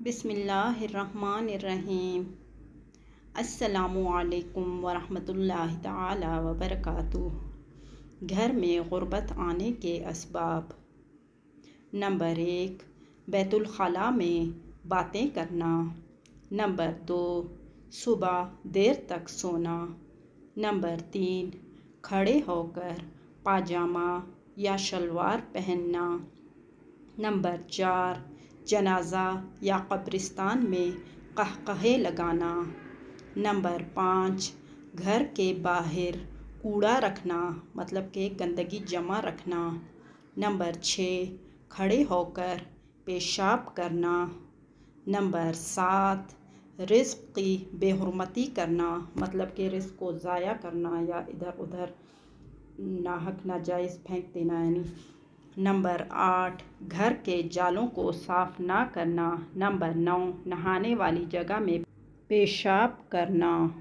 बिस्मिल्लाहिर्रहमानिर्रहीम। अस्सलामुअलैकुम वरहमतुल्लाहि ताला वबरकातुह। घर में ग़ुरबत आने के असबाब। नंबर 1, बैतुल ख़ला में बातें करना। नंबर 2, सुबह देर तक सोना। नंबर 3, खड़े होकर पाजामा या शलवार पहनना। नंबर 4, जनाजा या कब्रिस्तान में कहकहे लगाना। नंबर 5, घर के बाहर कूड़ा रखना, मतलब कि गंदगी जमा रखना। नंबर 6, खड़े होकर पेशाब करना। नंबर 7, रिज़्क़ की बेहुरमती करना, मतलब कि रिज़्क़ को ज़ाया करना या इधर उधर नाहक नाजायज़ फेंक देना यानी। नंबर 8, घर के जालों को साफ़ ना करना। नंबर 9, नहाने वाली जगह में पेशाब करना।